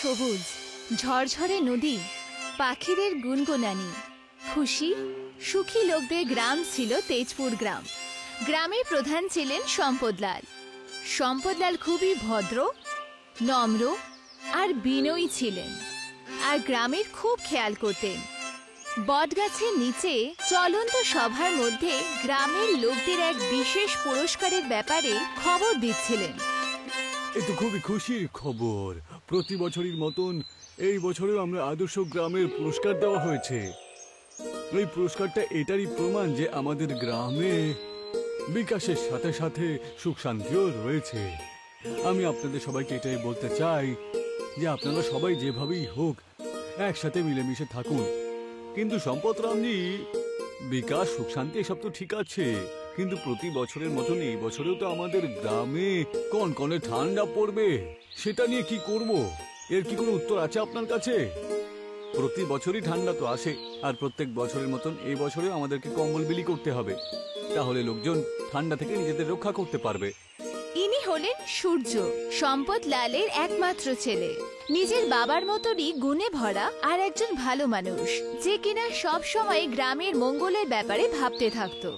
সবুজ, ঝরঝরে নদী, পাখিদের গুনগুনানি, খুশি সুখী লোকদের গ্রাম ছিল তেজপুর গ্রাম। গ্রামের প্রধান ছিলেন সম্পদলাল। সম্পদলাল খুবই ভদ্র, নম্র আর বিনয়ী ছিলেন, আর গ্রামের খুব খেয়াল করতেন। বটগাছের নিচে চলন্ত সভার মধ্যে গ্রামের লোকদের এক বিশেষ পুরস্কারের ব্যাপারে খবর দিচ্ছিলেন। এ তো খুবই খুশির খবর। প্রতি বছরের মতন এই বছরেও আমরা আদর্শ গ্রামের পুরস্কার দেওয়া হয়েছে। এই পুরস্কারটা এটারই প্রমাণ যে আমাদের গ্রামে বিকাশের সাথে সাথে সুখ শান্তিও রয়েছে। আমি আপনাদের সবাইকে এটাই বলতে চাই যে আপনারা সবাই যেভাবেই হোক একসাথে মিলেমিশে থাকুন। কিন্তু সম্পদরামজি, বিকাশ সুখ শান্তি এসব তো ঠিক আছে, কিন্তু প্রতি বছরের মতন এই বছরেও তো আমাদের গ্রামে কনকনে ঠান্ডা পড়বে। সেটা নিয়ে কি করব? এর কি কোনো উত্তর আছে আপনার কাছে? প্রতি বছরই ঠান্ডা তো আসে, আর প্রত্যেক বছরের মতন এই বছরেও আমাদেরকে কম্বল বিলি করতে হবে, তাহলে লোকজন ঠান্ডা থেকে নিজেদের রক্ষা করতে পারবে। ইনি হলেন সূর্য, সম্পদলালের একমাত্র ছেলে। নিজের বাবার মতনই গুণে ভরা আর একজন ভালো মানুষ, যে কিনা সব সময় গ্রামের মঙ্গলের ব্যাপারে ভাবতে থাকতো।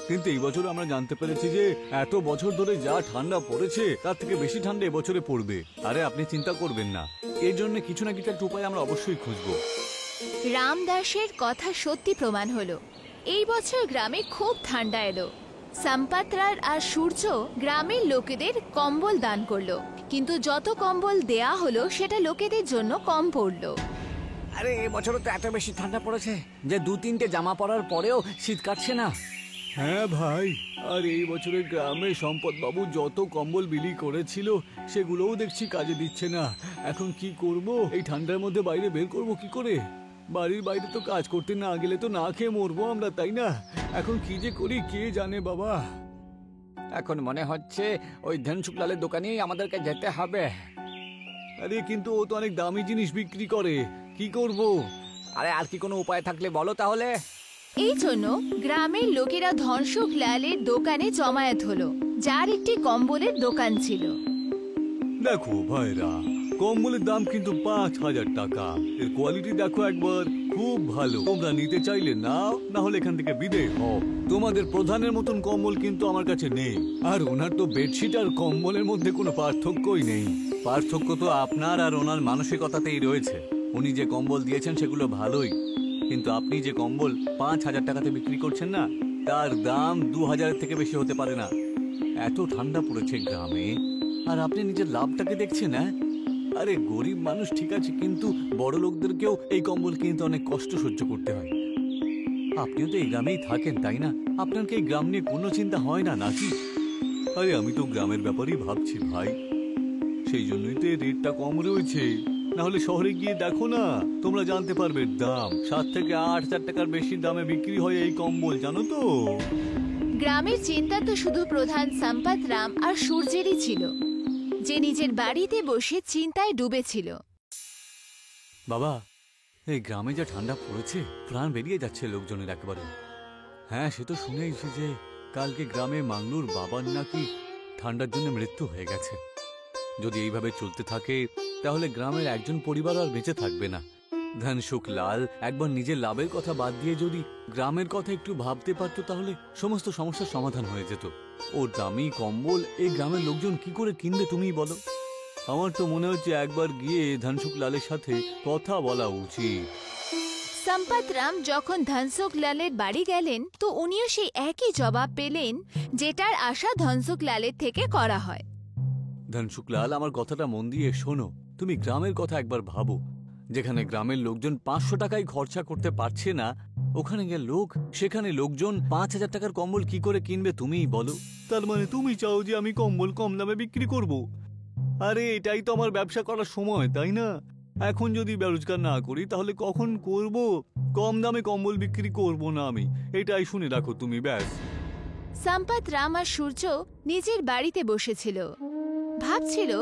কিন্তু এই বছর আমরা জানতে পেরেছি যে এত বছর ধরে যা ঠান্ডা পড়েছে তার থেকে বেশি ঠান্ডা এবছরে পড়বে। আরে আপনি চিন্তা করবেন না, এর জন্য কিছু না কিছু একটা উপায় আমরা অবশ্যই খুঁজবো। রামদাসের কথা সত্যি প্রমাণ হলো। এই বছর গ্রামে খুব ঠান্ডা এলো। সম্পদলাল আর সূর্য গ্রামের লোকেদের কম্বল দান করলো, কিন্তু যত কম্বল দেয়া হলো সেটা লোকেদের জন্য কম পড়লো। আরে এবছরও তো এত বেশি ঠান্ডা পড়েছে যে 2-3টে জামা পরার পরেও শীত কাটছে না। হ্যাঁ ভাই, আর এই বছরের গ্রামে সম্পদবাবু যত কম্বল বিলি করেছিল সেগুলোও দেখছি কাজে দিচ্ছে না। এখন কি করব? এই ঠান্ডার মধ্যে বাইরে বের করব কি করে? বাড়ির বাইরে তো কাজ করতে না গেলে তো না খেয়ে মরবো আমরা, তাই না? এখন কি যে করি কে জানে বাবা। এখন মনে হচ্ছে ওই ধনসুখলালের দোকানেই আমাদেরকে যেতে হবে। আরে কিন্তু ও তো অনেক দামি জিনিস বিক্রি করে, কি করব? আরে আর কি কোনো উপায় থাকলে বলো তাহলে। এই জন্য গ্রামের লোকেরা ধনসুখলালের দোকানে জমায়েত হলো, যার একটি কম্বলের দোকান ছিল। দেখো ভাইরা, কম্বলের দাম কিন্তু 5,000 টাকা। এর কোয়ালিটি দেখো একবার, খুব ভালো। তোমরা নিতে চাইলে নাও, না হলে এখান থেকে বিদেয় হও। তোমাদের প্রধানের মতন কম্বল কিন্তু আমার কাছে নেই, আর ওনার তো বেডশিট আর কম্বলের মধ্যে কোনো পার্থক্যই নেই। পার্থক্য তো আপনার আর ওনার মানসিকতাতেই রয়েছে। উনি যে কম্বল দিয়েছেন সেগুলো ভালোই, কিন্তু আপনি যে কম্বল 5,000 টাকাতে বিক্রি করছেন না, তার দাম 2,000 থেকে বেশি হতে পারে না। এত ঠান্ডা পড়েছে গ্রামে, আর আপনি নিজের লাভটাকে দেখছেন। হ্যাঁ, আরে গরিব মানুষ ঠিক আছে, কিন্তু বড় লোকদেরকেও এই কম্বল কিনতে অনেক কষ্ট সহ্য করতে হয়। আপনিও তো এই গ্রামেই থাকেন, তাই না? আপনার কি এই গ্রাম নিয়ে কোনো চিন্তা হয় না নাকি? আরে আমি তো গ্রামের ব্যাপারেই ভাবছি ভাই, সেই জন্যই তো এই রেটটা কম রয়েছে। না হলে শহরে গিয়ে দেখো না, তোমরা জানতে পারবে দাম 7 থেকে 8,000 টাকার বেশি দামে বিক্রি হয় এই কম্বল, জানো তো? গ্রামের চিন্তা তো শুধু প্রধান সম্পদরাম আর সূর্যেরই ছিল, যে নিজের বাড়িতে বসে চিন্তায় ডুবেছিল। বাবা, এই গ্রামে যা ঠান্ডা পড়েছে, প্রাণ বেরিয়ে যাচ্ছে লোকজনের একেবারে। হ্যাঁ, সে তো শুনেছি যে কালকে গ্রামে মাংলুর বাবার নাকি ঠান্ডার জন্য মৃত্যু হয়ে গেছে। যদি এইভাবে চলতে থাকে তাহলে গ্রামের একজন পরিবার আর বেঁচে থাকবে না। ধনসুখলাল একবার নিজের লাভের কথা বাদ দিয়ে যদি গ্রামের কথা একটু ভাবতে পারত, তাহলে সমস্ত সমস্যার সমাধান হয়ে যেত। ওর দামি কম্বল এই গ্রামের লোকজন কি করে কিনবে তুমিই বলো? আমার তো মনে হচ্ছে একবার গিয়ে ধনসুখলালের সাথে কথা বলা উচিত। সম্পদরাম যখন ধনসুখলালের বাড়ি গেলেন, তো উনিও সেই একই জবাব পেলেন যেটার আশা ধনসুখলালের থেকে করা হয়। ধনসুখলাল, আমার কথাটা মন দিয়ে শোনো। তুমি গ্রামের কথা একবার ভাবো। যেখানে গ্রামের লোকজন 500 টাকায় খরচা করতে পারছে না, ওখানে গিয়ে সেখানে লোকজন 5,000 টাকার কম্বল কি করে কিনবে তুমিই বলো? তার মানে তুমি চাও যে আমি কম্বল কম দামে বিক্রি করব? আরে এটাই তো আমার ব্যবসা করার সময়, তাই না? এখন যদি বেরোজগার না করি তাহলে কখন করব? কম দামে কম্বল বিক্রি করব না আমি, এটাই শুনে রাখো তুমি, ব্যাস। সম্পদরাম আর সূর্য নিজের বাড়িতে বসেছিল, ভাবছিল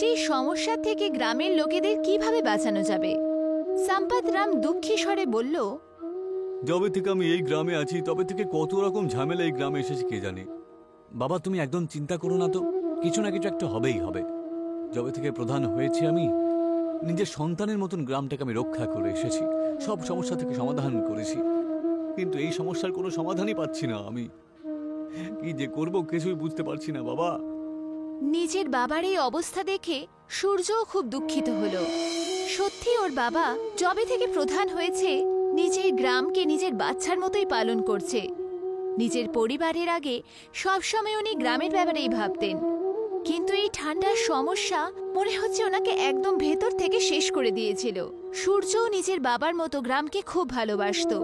যে সমস্যা থেকে গ্রামের লোকেদের কিভাবে বাঁচানো যাবে। সম্পদরাম দুঃখী স্বরে বলল, যবে থেকে আমি এই গ্রামে আছি তবে থেকে কত রকম ঝামেলা এই গ্রামে এসেছে কে জানে। বাবা, তুমি একদম চিন্তা করো না তো, কিছু না কিছু একটা হবেই হবে। যবে থেকে প্রধান হয়েছি আমি, নিজের সন্তানের মতন গ্রামটাকে আমি রক্ষা করে এসেছি, সব সমস্যা থেকে সমাধান করেছি, কিন্তু এই সমস্যার কোনো সমাধানই পাচ্ছি না। আমি কি যে করব কিছুই বুঝতে পারছি না বাবা। নিজের বাবার এই অবস্থা দেখে সূর্যও খুব দুঃখিত হলো। সত্যি ওর বাবা যবে থেকে প্রধান হয়েছে নিজের গ্রামকে নিজের বাচ্চার মতোই পালন করছে। নিজের পরিবারের আগে সবসময় উনি গ্রামের ব্যাপারেই ভাবতেন, কিন্তু এই ঠান্ডার সমস্যা মনে হচ্ছে ওনাকে একদম ভেতর থেকে শেষ করে দিয়েছিল। সূর্যও নিজের বাবার মতো গ্রামকে খুব ভালোবাসতো।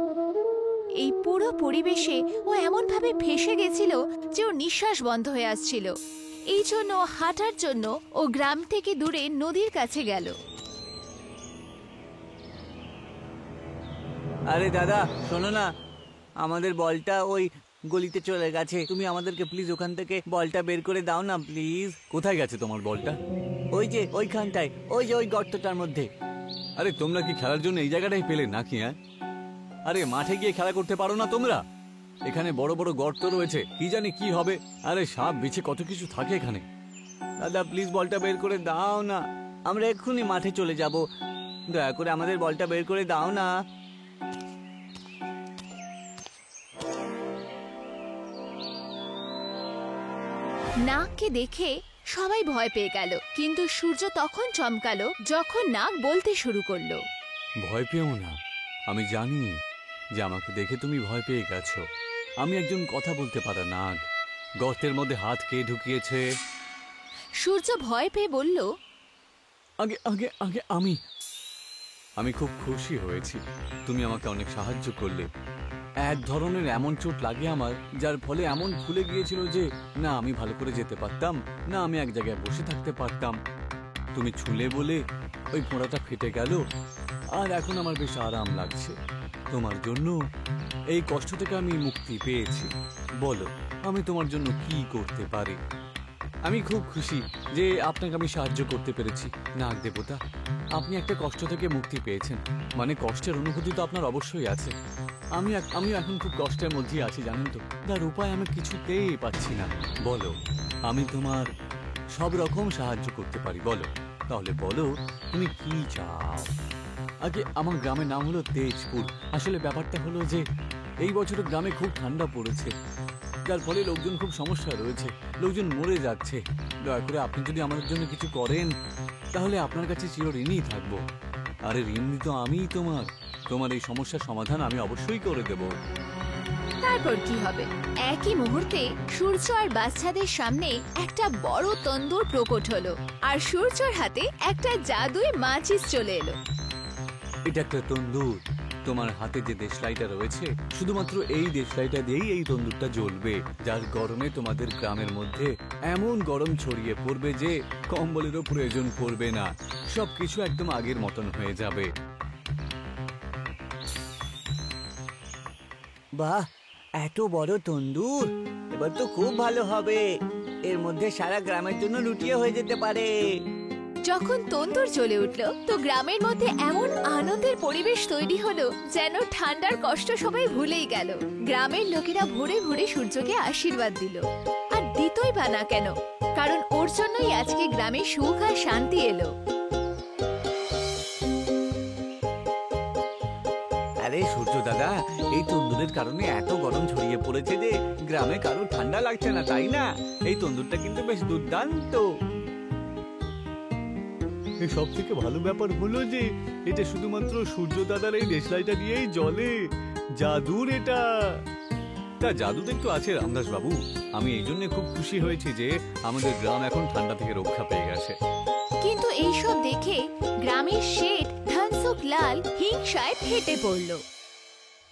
এই পুরো পরিবেশে ও এমনভাবে ফেঁসে গেছিল যে ওর নিঃশ্বাস বন্ধ হয়ে আসছিল। এই জন্য হাঁটার জন্য ও গ্রাম থেকে দূরে নদীর কাছে গেল। আরে দাদা শোনো না, আমাদের বলটা ওই গলিতে চলে গেছে। তুমি আমাদেরকে প্লিজ ওখান থেকে বলটা বের করে দাও না প্লিজ। কোথায় গেছে তোমার বলটা? ওই যে ওইখানটায়, ওই যে ওই গর্তটার মধ্যে। আরে তোমরা কি খেলার জন্য এই জায়গাটাই পেলে নাকি? হ্যাঁ, আরে মাঠে গিয়ে খেলা করতে পারো না তোমরা? এখানে বড় বড় গর্ত রয়েছে, কি জানি কি হবে। আরে সাপ বিছে কত কিছু থাকে এখানে। দাদা প্লিজ বলটা বের করে দাও না, আমরা এক্ষুনি মাঠে চলে যাব। দয়া করে আমাদের বলটা বের করে দাও না। নাগকে দেখে সবাই ভয় পেয়ে গেল, কিন্তু সূর্য তখন চমকালো যখন নাগ বলতে শুরু করলো। ভয় পেও না, আমি জানি যে আমাকে দেখে তুমি ভয় পেয়ে গেছো। আমি একজন কথা বলতে পারা নাগ। গর্তের মধ্যে হাত কে ঢুকিয়েছে? সূর্য ভয় পেয়ে বলল, আগে আগে আগে আমি খুব খুশি হয়েছি, তুমি আমাকে অনেক সাহায্য করলে। এক ধরনের এমন চোট লাগে আমার, যার ফলে এমন ফুলে গিয়েছিল যে না আমি ভালো করে যেতে পারতাম, না আমি এক জায়গায় বসে থাকতে পারতাম। তুমি ছুলে বলে ওই ফোঁড়াটা ফেটে গেল, আর এখন আমার বেশ আরাম লাগছে। তোমার জন্য এই কষ্ট থেকে আমি মুক্তি পেয়েছি। বলো আমি তোমার জন্য কি করতে পারি? আমি খুব খুশি যে আপনাকে আমি সাহায্য করতে পেরেছি নাগ দেবতা। আপনি একটা কষ্ট থেকে মুক্তি পেয়েছেন, মানে কষ্টের অনুভূতি তো আপনার অবশ্যই আছে। আমি এখন খুব কষ্টের মধ্যেই আছি জানেন তো, তার উপায় আমি কিছুতেই পাচ্ছি না। বলো আমি তোমার সব রকম সাহায্য করতে পারি, বলো। তাহলে বলো তুমি কি চাও। আগে আমার গ্রামের নাম হলো তেজপুর। আসলে ব্যাপারটা হলো যে এই বছর গ্রামে খুব ঠান্ডা পড়েছে, যার ফলে লোকজন খুব সমস্যায় রয়েছে, লোকজন মরে যাচ্ছে। দয়া করে আপনি যদি আমাদের জন্য কিছু করেন তাহলে আপনার কাছে চিরঋণী থাকবো। আরে ঋণ তো আমিই তোমার এই সমস্যার সমাধান আমি অবশ্যই করে দেব। তারপর কি হবে? একই মুহূর্তে সূর্য আর বাচ্চাদের সামনে একটা বড় তন্দুর প্রকট হলো, আর সূর্যর হাতে একটা জাদুই মাচিস চলে এলো। এটা একটা তন্দুর। তোমার হাতে যে দেশলাইটা রয়েছে, শুধুমাত্র এই দেশলাইটা দিয়েই এই তন্দুরটা জ্বলবে, যার গরমে তোমাদের গ্রামের মধ্যে এমন গরম ছড়িয়ে পড়বে যে কম্বলেরও প্রয়োজন পড়বে না। সবকিছু একদম আগের মতন হয়ে যাবে। বাহ, এত বড় তন্দুর! এবার তো খুব ভালো হবে। এর মধ্যে সারা গ্রামের জন্য রুটিও হয়ে যেতে পারে। যখন তন্দুর জ্বলে উঠলো তো গ্রামের মধ্যে এমন আনন্দের পরিবেশ তৈরি হলো যেন ঠান্ডার কষ্ট সবাই ভুলেই গেল। গ্রামের লোকেরা ভোরে ভোরে সূর্যকে আশীর্বাদ দিল, আর দিতই বা না কেন, কারণ ওর জন্যই আজকে গ্রামে সুখ আর শান্তি এলো। আরে সূর্য দাদা, এই তন্দুরের কারণে এত গরম ছড়িয়ে পড়েছে যে গ্রামে কারো ঠান্ডা লাগছে না, তাই না? এই তন্দুরটা কিন্তু বেশ দুর্দান্ত। সব থেকে ভালো ব্যাপার হলো যে এটা শুধুমাত্র সূর্য দাদার এই দেশলাইটা দিয়েই জ্বলে। জাদুর এটা। তা জাদু তো একটু আছে রামদাস বাবু। আমি এই জন্য খুব খুশি হয়েছি যে আমাদের গ্রাম এখন ঠান্ডা থেকে রক্ষা পেয়ে গেছে। কিন্তু এইসব দেখে গ্রামের শেঠ ধনসুখ লাল হিংসায় ফেটে পড়ল।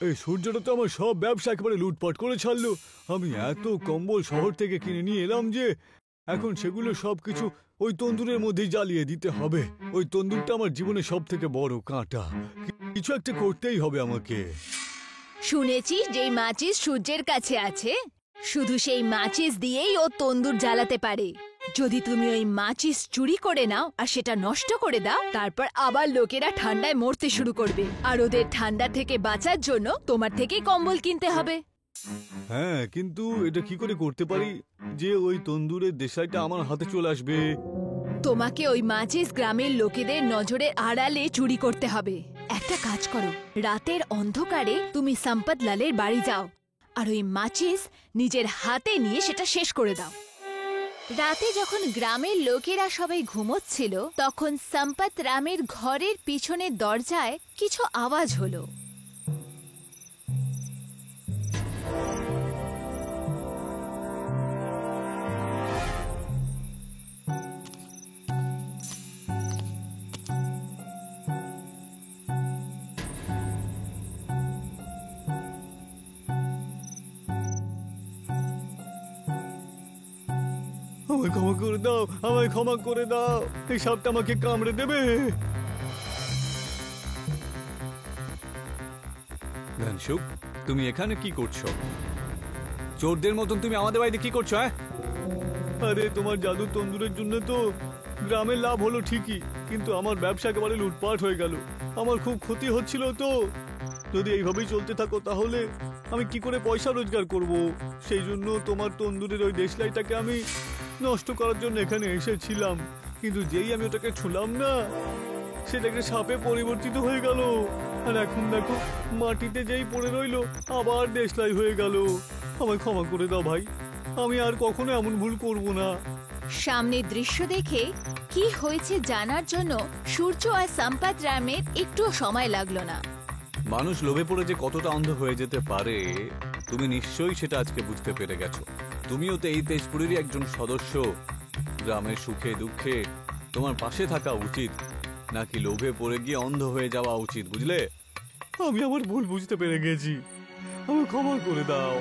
এই সূর্যটা তো আমার সব ব্যবসা একেবারে লুটপাট করে ছাড়লো। আমি এত কম্বল শহর থেকে কিনে নিয়ে এলাম যে এখন সেগুলো সবকিছু ওই তন্দুরের মধ্যেই জ্বালিয়ে দিতে হবে। ওই তন্দুরটা আমার জীবনে সব থেকে বড় কাঁটা। কিছু একটা করতেই হবে আমাকে। শুনেছিস যে মাচিস সূর্যের কাছে আছে, শুধু সেই মাচিস দিয়েই ও তন্দুর জ্বালাতে পারে। যদি তুমি ওই মাচিস চুরি করে নাও আর সেটা নষ্ট করে দাও, তারপর আবার লোকেরা ঠান্ডায় মরতে শুরু করবে, আর ওদের ঠান্ডা থেকে বাঁচার জন্য তোমার থেকেই কম্বল কিনতে হবে। হ্যাঁ, কিন্তু এটা কি করে করতে পারি যে ওই তন্দুরের দেশলাইটা আমার হাতে চলে আসবে? তোমাকে ওই মাচিস গ্রামের লোকেদের নজরের আড়ালে চুরি করতে হবে। একটা কাজ করো, রাতের অন্ধকারে তুমি সম্পত লালের বাড়ি যাও আর ওই মাচিস নিজের হাতে নিয়ে সেটা শেষ করে দাও। রাতে যখন গ্রামের লোকেরা সবাই ঘুমোচ্ছিল তখন সম্পত রামের ঘরের পিছনের দরজায় কিছু আওয়াজ হলো। আমায় ক্ষমা করে দাও, আমায় ক্ষমা করে দাও, এই সাপটা আমাকে কামড়ে দেবে। ঘনশুক, তুমি এখানে কি করছো? চোরদের মতন তুমি আমাদের বাড়িতে কি করছো? আরে তোমার জাদু তন্দুরের জন্য তো গ্রামের লাভ হলো ঠিকই, কিন্তু আমার ব্যবসা একেবারে লুটপাট হয়ে গেল। আমার খুব ক্ষতি হচ্ছিল। তো যদি এইভাবেই চলতে থাকো তাহলে আমি কি করে পয়সা রোজগার করব? সেই জন্য তোমার তন্দুরের ওই দেশলাইটাকে আমি নষ্ট করার জন্য এখানে এসেছিলাম, কিন্তু যেই আমি ওটাকে ছুঁলাম না সেটাকে সাপে পরিবর্তিত হয়ে গেল। আর এখন দেখো মাটিতে যেই পড়ে রইলো আবার দেশলাই হয়ে গেল। আমায় ক্ষমা করে দাও ভাই, আমি আর কখনো এমন ভুল করব না। সামনের দৃশ্য দেখে কি হয়েছে জানার জন্য সূর্য আর সম্পত রামের একটুও সময় লাগলো না। মানুষ লোভে পড়ে যে কতটা অন্ধ হয়ে যেতে পারে তুমি নিশ্চয়ই সেটা আজকে বুঝতে পেরে গেছো। তুমিও তো এই তেজপুরেরই একজন সদস্য। গ্রামের সুখে দুঃখে তোমার পাশে থাকা উচিত, নাকি লোভে পড়ে গিয়ে অন্ধ হয়ে যাওয়া উচিত, বুঝলে? আমি আমার ভুল বুঝতে পেরে গেছি, আমাকে ক্ষমা করে দাও।